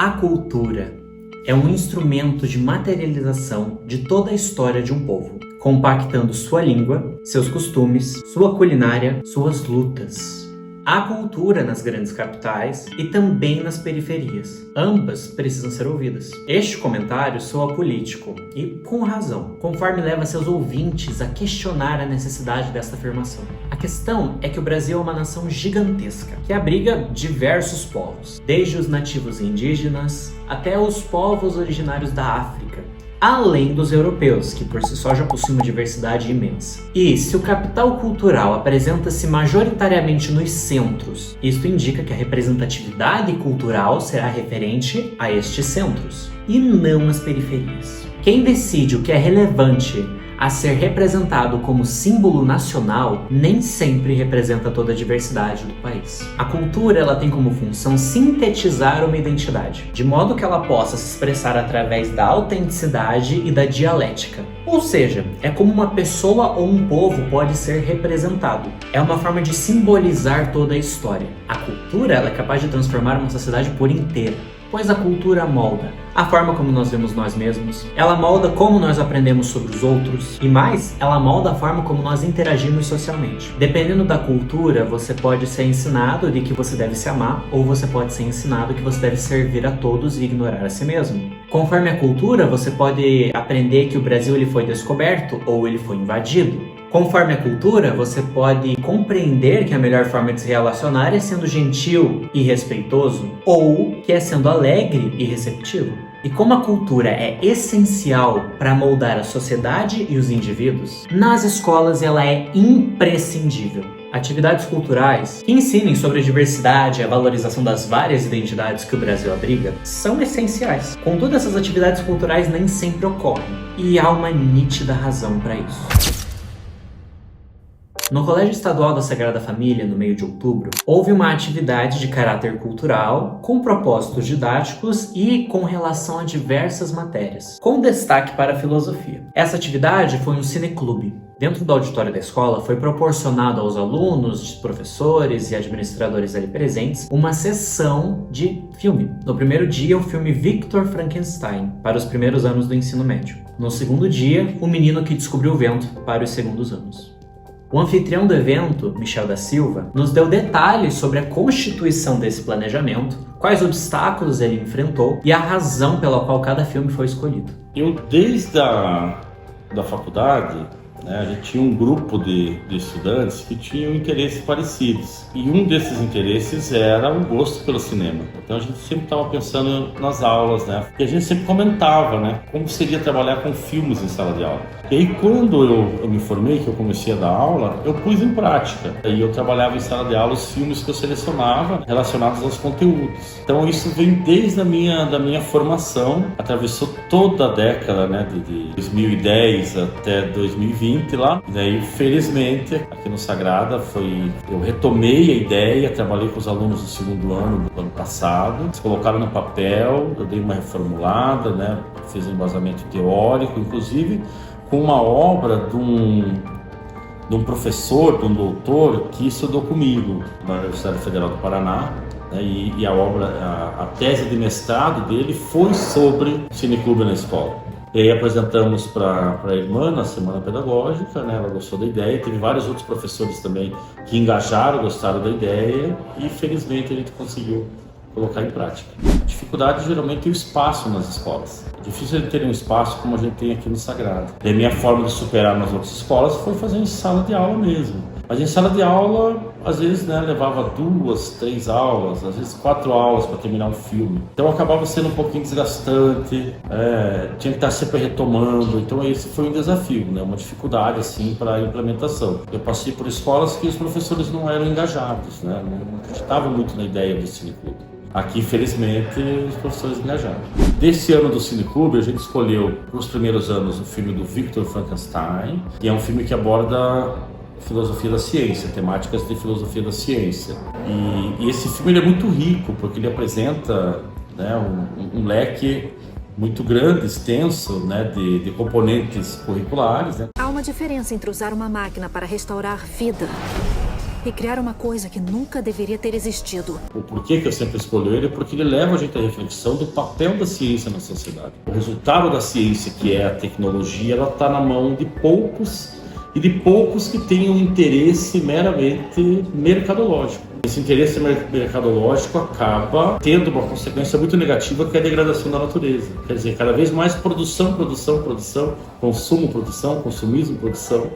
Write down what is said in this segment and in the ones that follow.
A cultura é um instrumento de materialização de toda a história de um povo, compactando sua língua, seus costumes, sua culinária, suas lutas. Há cultura nas grandes capitais e também nas periferias. Ambas precisam ser ouvidas. Este comentário soa político e com razão, conforme leva seus ouvintes a questionar a necessidade desta afirmação. A questão é que o Brasil é uma nação gigantesca, que abriga diversos povos, desde os nativos indígenas até os povos originários da África, além dos europeus, que por si só já possuem uma diversidade imensa. E se o capital cultural apresenta-se majoritariamente nos centros, isto indica que a representatividade cultural será referente a estes centros, e não às periferias. Quem decide o que é relevante a ser representado como símbolo nacional nem sempre representa toda a diversidade do país. A cultura ela tem como função sintetizar uma identidade, de modo que ela possa se expressar através da autenticidade e da dialética. Ou seja, é como uma pessoa ou um povo pode ser representado. É uma forma de simbolizar toda a história. A cultura ela é capaz de transformar uma sociedade por inteira, pois a cultura molda a forma como nós vemos nós mesmos, ela molda como nós aprendemos sobre os outros e mais, ela molda a forma como nós interagimos socialmente. Dependendo da cultura, você pode ser ensinado de que você deve se amar ou você pode ser ensinado que você deve servir a todos e ignorar a si mesmo. Conforme a cultura, você pode aprender que o Brasil ele foi descoberto ou ele foi invadido. Conforme a cultura, você pode compreender que a melhor forma de se relacionar é sendo gentil e respeitoso, ou que é sendo alegre e receptivo. E como a cultura é essencial para moldar a sociedade e os indivíduos, nas escolas ela é imprescindível. Atividades culturais que ensinem sobre a diversidade e a valorização das várias identidades que o Brasil abriga são essenciais. Contudo, essas atividades culturais nem sempre ocorrem, e há uma nítida razão para isso. No Colégio Estadual da Sagrada Família, no mês de outubro, houve uma atividade de caráter cultural, com propósitos didáticos e com relação a diversas matérias, com destaque para a filosofia. Essa atividade foi um cineclube. Dentro do auditório da escola, foi proporcionado aos alunos, professores e administradores ali presentes uma sessão de filme. No primeiro dia, o filme Victor Frankenstein, para os primeiros anos do ensino médio. No segundo dia, O Menino que Descobriu o Vento, para os segundos anos. O anfitrião do evento, Michel da Silva, nos deu detalhes sobre a constituição desse planejamento, quais obstáculos ele enfrentou e a razão pela qual cada filme foi escolhido. Eu, desde a faculdade, a gente tinha um grupo de estudantes que tinham interesses parecidos. E um desses interesses era o gosto pelo cinema. Então a gente sempre estava pensando nas aulas, E a gente sempre comentava, como seria trabalhar com filmes em sala de aula. E aí quando eu me formei, que eu comecei a dar aula, eu pus em prática. Aí eu trabalhava em sala de aula os filmes que eu selecionava relacionados aos conteúdos. Então isso vem desde a minha formação, atravessou toda a década, de 2010 até 2020 lá. E daí, felizmente, aqui no Sagrada eu retomei a ideia, trabalhei com os alunos do segundo ano do ano passado, eles colocaram no papel, eu dei uma reformulada, fiz um embasamento teórico, inclusive, com uma obra de um professor, de um doutor que estudou comigo na Universidade Federal do Paraná, e a tese de mestrado dele foi sobre cineclube na escola. E aí apresentamos para a irmã na semana pedagógica, ela gostou da ideia, teve vários outros professores também que engajaram, gostaram da ideia e felizmente a gente conseguiu colocar em prática. A dificuldade geralmente é o espaço nas escolas. É difícil ter um espaço como a gente tem aqui no Sagrado. E a minha forma de superar nas outras escolas foi fazer em sala de aula mesmo. Mas em sala de aula, às vezes, levava 2, 3 aulas, às vezes 4 aulas para terminar um filme. Então acabava sendo um pouquinho desgastante, tinha que estar sempre retomando. Então esse foi um desafio, uma dificuldade assim para a implementação. Eu passei por escolas que os professores não eram engajados, não acreditavam muito na ideia do cineclube. Aqui, felizmente, os professores engajaram. Desse ano do Cineclube, a gente escolheu, para os primeiros anos, o filme do Victor Frankenstein, e é um filme que aborda filosofia da ciência, temáticas de filosofia da ciência. E esse filme ele é muito rico, porque ele apresenta um leque muito grande, extenso, de componentes curriculares. Há uma diferença entre usar uma máquina para restaurar vida e criar uma coisa que nunca deveria ter existido. O porquê que eu sempre escolho ele é porque ele leva a gente à reflexão do papel da ciência na sociedade. O resultado da ciência, que é a tecnologia, ela está na mão de poucos e de poucos que têm um interesse meramente mercadológico. Esse interesse mercadológico acaba tendo uma consequência muito negativa, que é a degradação da natureza. Quer dizer, cada vez mais produção, consumo, produção, consumismo, produção.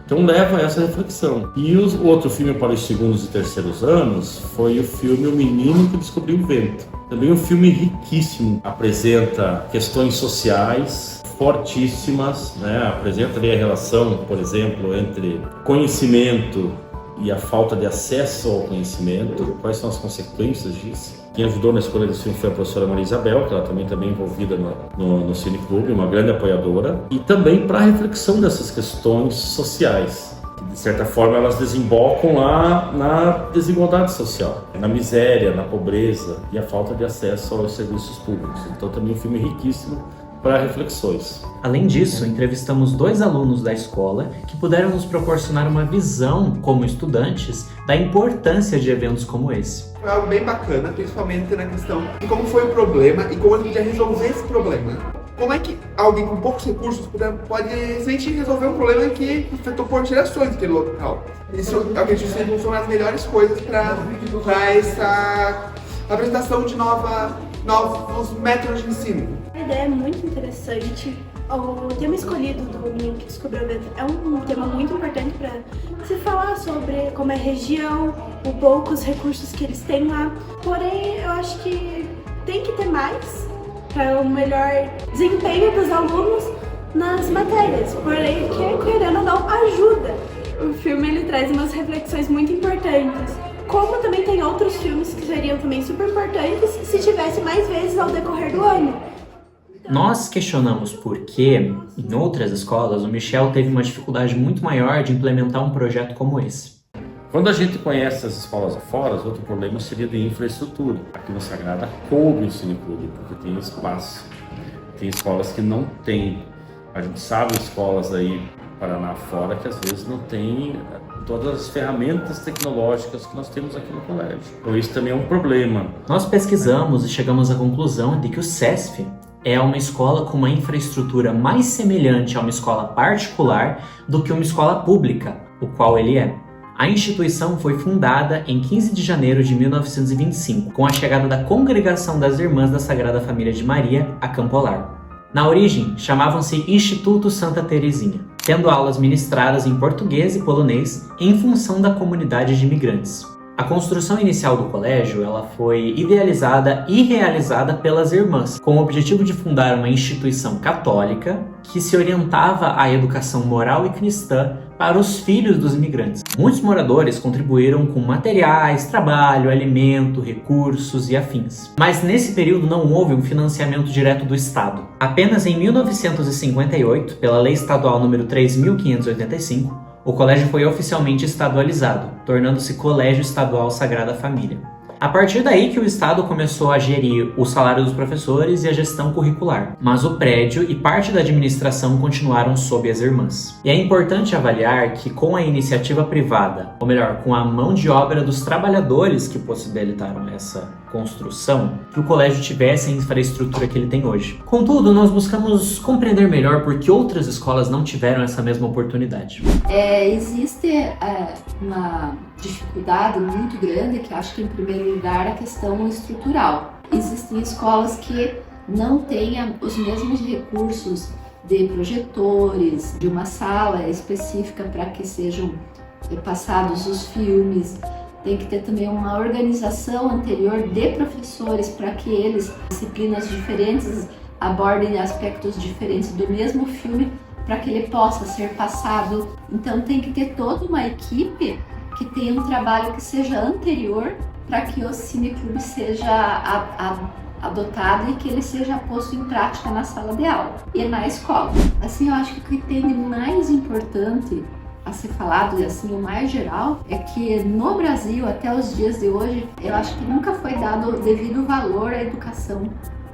Então leva a essa reflexão. E o outro filme para os segundos e terceiros anos foi o filme O Menino que Descobriu o Vento. Também um filme riquíssimo, apresenta questões sociais fortíssimas, né? Apresenta ali a relação, por exemplo, entre conhecimento e a falta de acesso ao conhecimento, quais são as consequências disso. Quem ajudou na escolha desse filme foi a professora Maria Isabel, que ela também está bem envolvida no Cine Clube, uma grande apoiadora, e também para a reflexão dessas questões sociais, que de certa forma elas desembocam lá na desigualdade social, na miséria, na pobreza e a falta de acesso aos serviços públicos. Então também um filme riquíssimo para reflexões. Além disso, entrevistamos 2 alunos da escola que puderam nos proporcionar uma visão, como estudantes, da importância de eventos como esse. Foi algo bem bacana, principalmente na questão de como foi o problema e como a gente podia resolver esse problema. Como é que alguém com poucos recursos pode simplesmente resolver um problema que afetou por gerações daquele local. Isso é o que a gente sempre são as melhores coisas para essa apresentação de novos métodos de ensino. A ideia é muito interessante. O tema escolhido do Menino que Descobriu o Vento é um tema muito importante para se falar sobre como é a região, os poucos recursos que eles têm lá. Porém, eu acho que tem que ter mais para o melhor desempenho dos alunos nas matérias. Porém, querendo ou não, ajuda. O filme ele traz umas reflexões muito importantes. Como também tem outros filmes que seriam também super importantes se tivesse mais vezes ao decorrer do ano. Nós questionamos por que, em outras escolas, o Michel teve uma dificuldade muito maior de implementar um projeto como esse. Quando a gente conhece as escolas afora, outro problema seria de infraestrutura. Aqui no Sagrada coube o Cine Clube, porque tem espaço. Tem escolas que não têm. A gente sabe escolas aí, Paraná fora, que às vezes não tem todas as ferramentas tecnológicas que nós temos aqui no colégio. Então isso também é um problema. Nós pesquisamos e chegamos à conclusão de que o CESF é uma escola com uma infraestrutura mais semelhante a uma escola particular do que uma escola pública, o qual ele é. A instituição foi fundada em 15 de janeiro de 1925, com a chegada da Congregação das Irmãs da Sagrada Família de Maria a Campo Largo. Na origem, chamavam-se Instituto Santa Teresinha, tendo aulas ministradas em português e polonês em função da comunidade de imigrantes. A construção inicial do colégio ela foi idealizada e realizada pelas irmãs, com o objetivo de fundar uma instituição católica que se orientava à educação moral e cristã para os filhos dos imigrantes. Muitos moradores contribuíram com materiais, trabalho, alimento, recursos e afins. Mas nesse período não houve um financiamento direto do Estado. Apenas em 1958, pela Lei Estadual número 3.585, o colégio foi oficialmente estadualizado, tornando-se Colégio Estadual Sagrada Família. A partir daí que o Estado começou a gerir o salário dos professores e a gestão curricular, mas o prédio e parte da administração continuaram sob as irmãs. E é importante avaliar que com a iniciativa privada, ou melhor, com a mão de obra dos trabalhadores que possibilitaram essa construção, que o colégio tivesse a infraestrutura que ele tem hoje. Contudo, nós buscamos compreender melhor por que outras escolas não tiveram essa mesma oportunidade. Existe uma dificuldade muito grande, que acho que em primeiro lugar é a questão estrutural. Existem escolas que não têm os mesmos recursos de projetores, de uma sala específica para que sejam passados os filmes. Tem que ter também uma organização anterior de professores para que eles, disciplinas diferentes, abordem aspectos diferentes do mesmo filme para que ele possa ser passado. Então tem que ter toda uma equipe que tenha um trabalho que seja anterior para que o cineclube seja adotado e que ele seja posto em prática na sala de aula e na escola. Assim, eu acho que o que tem de mais importante a ser falado, e assim o mais geral, é que no Brasil, até os dias de hoje, eu acho que nunca foi dado o devido valor à educação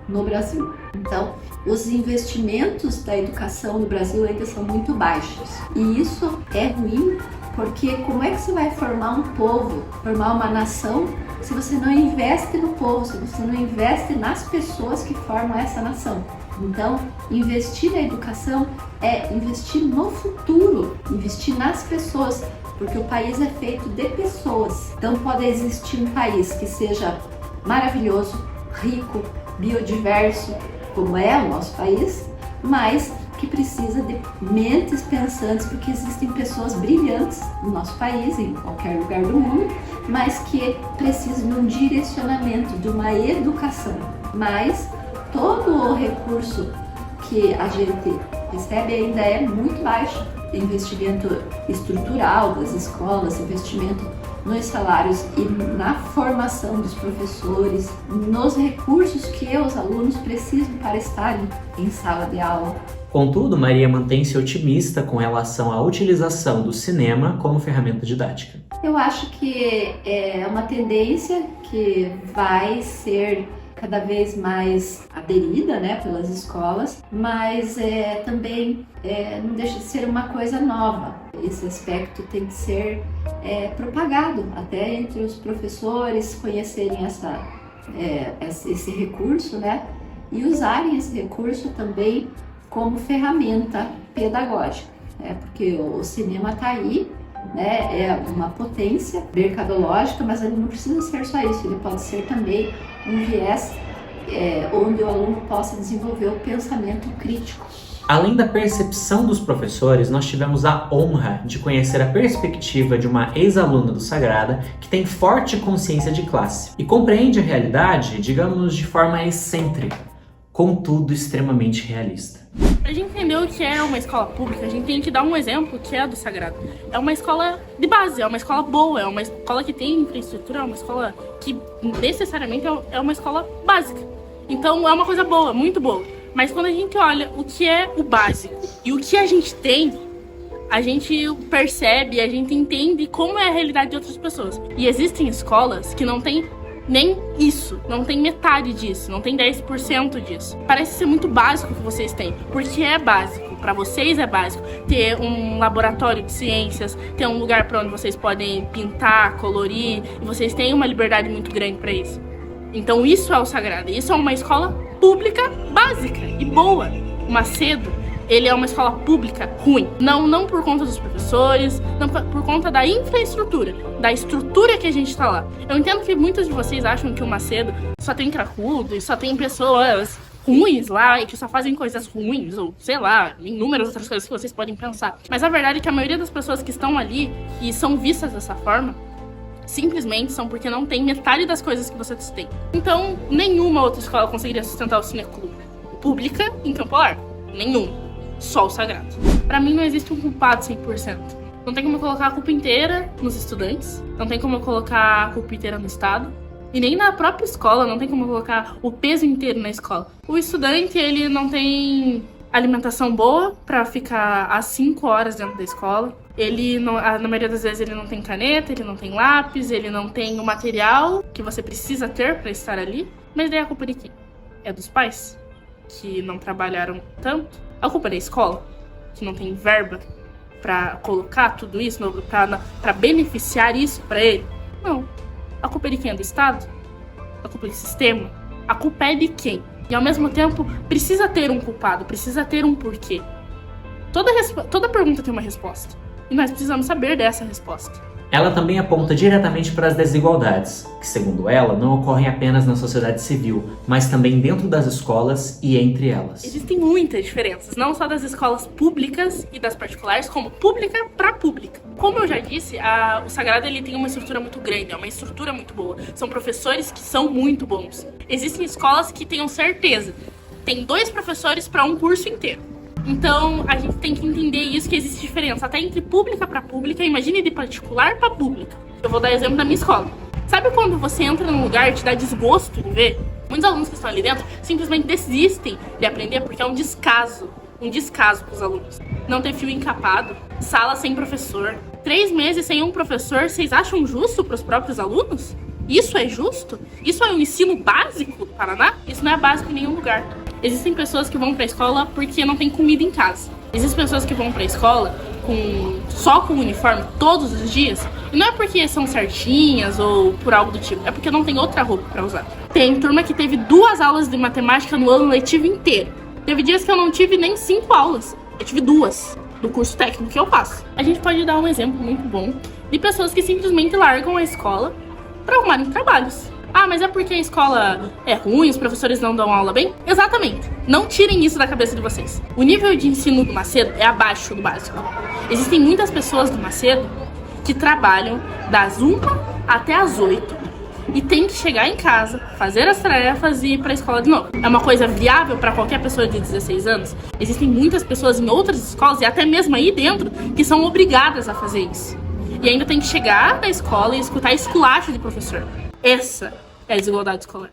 no Brasil. Então, os investimentos da educação no Brasil ainda são muito baixos. E isso é ruim Porque como é que você vai formar um povo, formar uma nação, se você não investe no povo, se você não investe nas pessoas que formam essa nação? Então, investir na educação é investir no futuro, investir nas pessoas, porque o país é feito de pessoas. Então, pode existir um país que seja maravilhoso, rico, biodiverso, como é o nosso país, mas que precisa de mentes pensantes, porque existem pessoas brilhantes no nosso país, em qualquer lugar do mundo, mas que precisam de um direcionamento, de uma educação. Mas todo o recurso que a gente recebe ainda é muito baixo. Investimento estrutural das escolas, investimento nos salários e na formação dos professores, nos recursos que os alunos precisam para estarem em sala de aula. Contudo, Maria mantém-se otimista com relação à utilização do cinema como ferramenta didática. Eu acho que é uma tendência que vai ser cada vez mais aderida, né, pelas escolas, mas também não deixa de ser uma coisa nova. Esse aspecto tem que ser propagado até entre os professores, conhecerem esse recurso, né, e usarem esse recurso também como ferramenta pedagógica, né, porque o cinema está aí, né, é uma potência mercadológica, mas ele não precisa ser só isso, ele pode ser também um viés onde o aluno possa desenvolver o pensamento crítico. Além da percepção dos professores, nós tivemos a honra de conhecer a perspectiva de uma ex-aluna do Sagrada que tem forte consciência de classe e compreende a realidade, digamos, de forma excêntrica, contudo extremamente realista. A gente entendeu o que é uma escola pública, a gente tem que dar um exemplo que é a do Sagrado. É uma escola de base, é uma escola boa, é uma escola que tem infraestrutura, é uma escola que necessariamente é uma escola básica. Então é uma coisa boa, muito boa. Mas quando a gente olha o que é o básico e o que a gente tem, a gente percebe, a gente entende como é a realidade de outras pessoas. E existem escolas que não tem nem isso, não tem metade disso, não tem 10% disso. Parece ser muito básico o que vocês têm, porque é básico, para vocês é básico ter um laboratório de ciências, ter um lugar para onde vocês podem pintar, colorir, e vocês têm uma liberdade muito grande para isso. Então isso é o Sagrado, isso é uma escola pública básica e boa. O Macedo, ele é uma escola pública ruim. Não por conta dos professores, não por conta da infraestrutura, da estrutura que a gente tá lá. Eu entendo que muitos de vocês acham que o Macedo só tem cracudo e só tem pessoas ruins lá e que só fazem coisas ruins, ou sei lá, inúmeras outras coisas que vocês podem pensar. Mas a verdade é que a maioria das pessoas que estão ali e são vistas dessa forma, simplesmente são porque não tem metade das coisas que vocês têm. Então, nenhuma outra escola conseguiria sustentar o cineclube pública em Campo Largo. Nenhuma. Só o Sagrado. Pra mim não existe um culpado 100%. Não tem como eu colocar a culpa inteira nos estudantes, não tem como eu colocar a culpa inteira no Estado, e nem na própria escola, não tem como eu colocar o peso inteiro na escola. O estudante, ele não tem alimentação boa pra ficar às 5 horas dentro da escola. Ele, na maioria das vezes, ele não tem caneta, ele não tem lápis, ele não tem o material que você precisa ter pra estar ali. Mas daí a culpa de quem? É dos pais, que não trabalharam tanto? A culpa é da escola, que não tem verba pra colocar tudo isso, pra beneficiar isso pra ele? Não. A culpa é de quem? É do Estado? A culpa é do sistema? A culpa é de quem? E ao mesmo tempo, precisa ter um culpado, precisa ter um porquê. Toda pergunta tem uma resposta. E nós precisamos saber dessa resposta. Ela também aponta diretamente para as desigualdades, que, segundo ela, não ocorrem apenas na sociedade civil, mas também dentro das escolas e entre elas. Existem muitas diferenças, não só das escolas públicas e das particulares, como pública para pública. Como eu já disse, o Sagrado ele tem uma estrutura muito grande, é uma estrutura muito boa. São professores que são muito bons. Existem escolas que tenham certeza, tem 2 professores para um curso inteiro. Então, a gente tem que entender isso, que existe diferença até entre pública para pública, imagine de particular para pública. Eu vou dar exemplo da minha escola. Sabe quando você entra num lugar e te dá desgosto de ver? Muitos alunos que estão ali dentro simplesmente desistem de aprender porque é um descaso para os alunos. Não ter fio encapado, sala sem professor, 3 meses sem um professor, vocês acham justo para os próprios alunos? Isso é justo? Isso é um ensino básico do Paraná? Isso não é básico em nenhum lugar. Existem pessoas que vão pra escola porque não tem comida em casa. Existem pessoas que vão pra escola só com uniforme todos os dias, e não é porque são certinhas ou por algo do tipo, é porque não tem outra roupa pra usar. Tem turma que teve 2 aulas de matemática no ano letivo inteiro. Teve dias que eu não tive nem 5 aulas. Eu tive 2 do curso técnico que eu faço. A gente pode dar um exemplo muito bom de pessoas que simplesmente largam a escola pra arrumarem trabalhos. Ah, mas é porque a escola é ruim, os professores não dão aula bem? Exatamente. Não tirem isso da cabeça de vocês. O nível de ensino do Macedo é abaixo do básico. Existem muitas pessoas do Macedo que trabalham das 1 até as 8 e tem que chegar em casa, fazer as tarefas e ir para a escola de novo. É uma coisa viável para qualquer pessoa de 16 anos? Existem muitas pessoas em outras escolas e até mesmo aí dentro que são obrigadas a fazer isso. E ainda tem que chegar na escola e escutar esculacho de professor. Essa é a desigualdade escolar.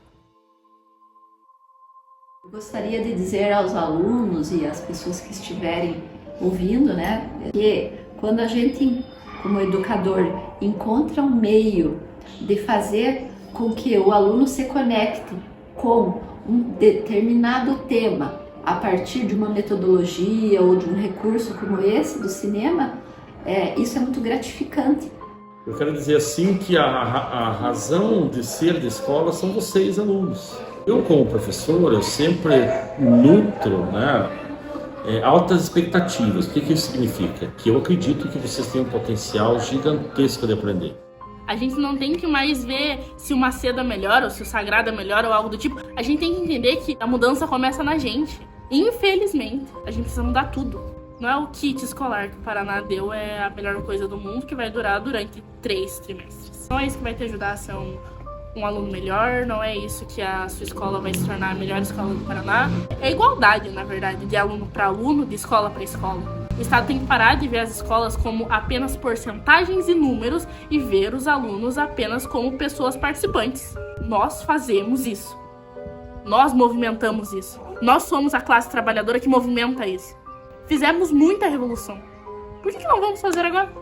Eu gostaria de dizer aos alunos e às pessoas que estiverem ouvindo, né, que quando a gente, como educador, encontra um meio de fazer com que o aluno se conecte com um determinado tema a partir de uma metodologia ou de um recurso como esse do cinema, isso é muito gratificante. Eu quero dizer assim que a razão de ser da escola são vocês, alunos. Eu, como professor, eu sempre nutro, né, altas expectativas. O que isso significa? Que eu acredito que vocês têm um potencial gigantesco de aprender. A gente não tem que mais ver se o Macedo é melhor ou se o Sagrado é melhor ou algo do tipo. A gente tem que entender que a mudança começa na gente. Infelizmente, a gente precisa mudar tudo. Não é o kit escolar que o Paraná deu, é a melhor coisa do mundo que vai durar durante 3 trimestres. Não é isso que vai te ajudar a ser um aluno melhor, não é isso que a sua escola vai se tornar a melhor escola do Paraná. É igualdade, na verdade, de aluno para aluno, de escola para escola. O Estado tem que parar de ver as escolas como apenas porcentagens e números e ver os alunos apenas como pessoas participantes. Nós fazemos isso. Nós movimentamos isso. Nós somos a classe trabalhadora que movimenta isso. Fizemos muita revolução. Por que não vamos fazer agora?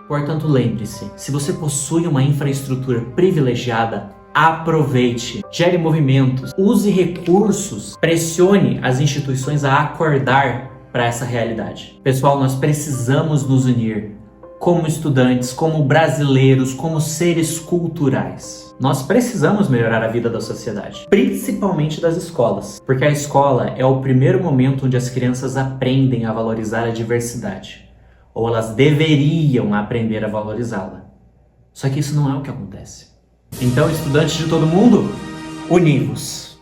Portanto, lembre-se, se você possui uma infraestrutura privilegiada, aproveite, gere movimentos, use recursos, pressione as instituições a acordar para essa realidade. Pessoal, nós precisamos nos unir como estudantes, como brasileiros, como seres culturais. Nós precisamos melhorar a vida da sociedade, principalmente das escolas, porque a escola é o primeiro momento onde as crianças aprendem a valorizar a diversidade, ou elas deveriam aprender a valorizá-la. Só que isso não é o que acontece. Então, estudantes de todo mundo, univos!